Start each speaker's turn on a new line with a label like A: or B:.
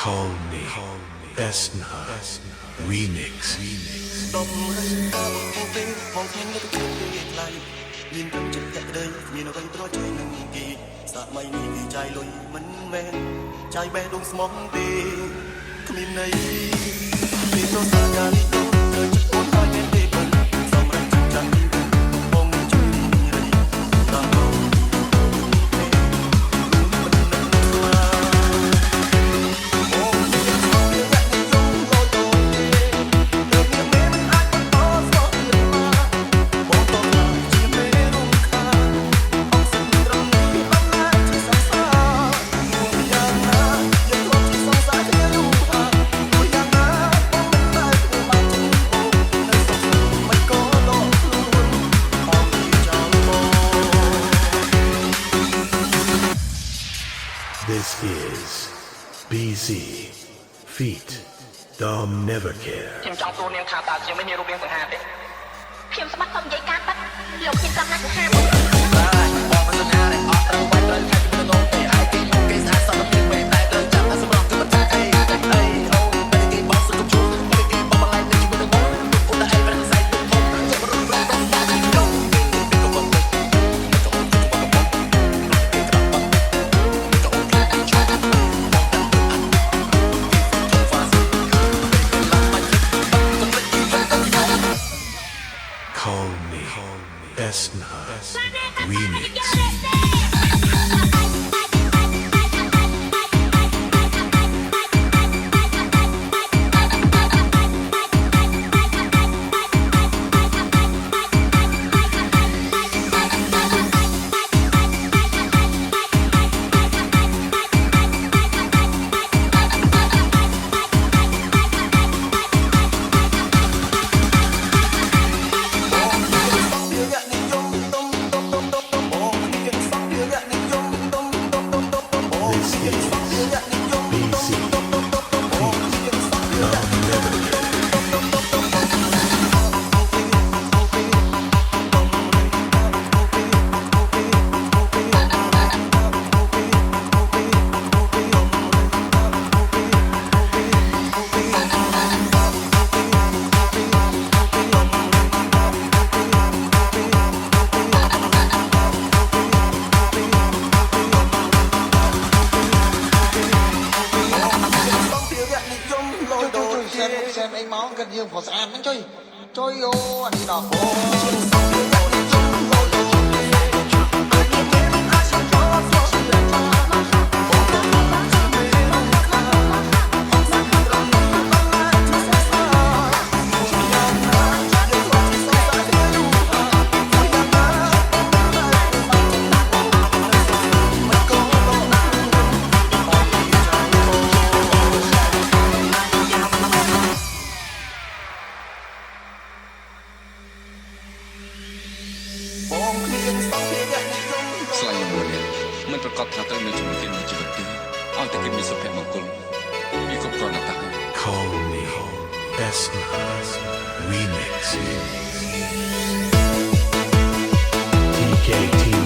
A: Call me Esna Remix
B: តំរិះតមកពេលមកខ្ញុំនៅទីថ្លៃមានព្រឹងចិត្តតែក្តីមានអ្វីប្រជួយនឹងគេសម័យនេះគេចាយលុយមិនមែនចាយបេះដូងស្មោះទេគ្មានន័យមានរសកាលីដូត្រូវចិត្តអូនហើយមានទេប៉ុន្តែសម្រាប់ចិត្តចាំទីបងជួយរីតាមបង
A: This is BZ Feet Dom Never Care
C: ខ្ញុំចង់សួរនាងថាតើជាមិនមានរូបរាងសង្ហាទេ
D: ខ្ញុំស្បាត់សុំនិយាយការប៉ັດលោកខ្ញុំចង់ណាស់សង្ហា
B: បងមិនសង្ហាទេអត់ត្រូវបាច់ត្រូវថាជំនុំទេហើយគេមកគេស្អាតសតពីពេលតែត្រូវចាំថាសម្រាប់គឺមិនថាអីអូពេលគេបោះសុខជួពេលគេបោះបន្លែទៅជាមួយនឹងបងអូនតែឯងប្រឹងស្អែកទុំខ្ញុំរត់រត់ទៅតាមទីនោះពេលក៏បងទៅទៅអូនទៅបងបងគេក្រំបងទៅអូនខ្លាចអីជួយបងទៅអាន
A: Call me Esna Remix
E: xem anh máu gần như của sàn nó chơi ô anh đi đọc
F: ស្លាញ់ល្មួយនេះមិនប្រកាសថាត្រូវនៅជាមួយគ្នាមួយជីវិតទេឲ្យតែគេមានសុភមង្គលវាគ្រប់គ្រាន់តែ
A: Call me Esna Remix TKT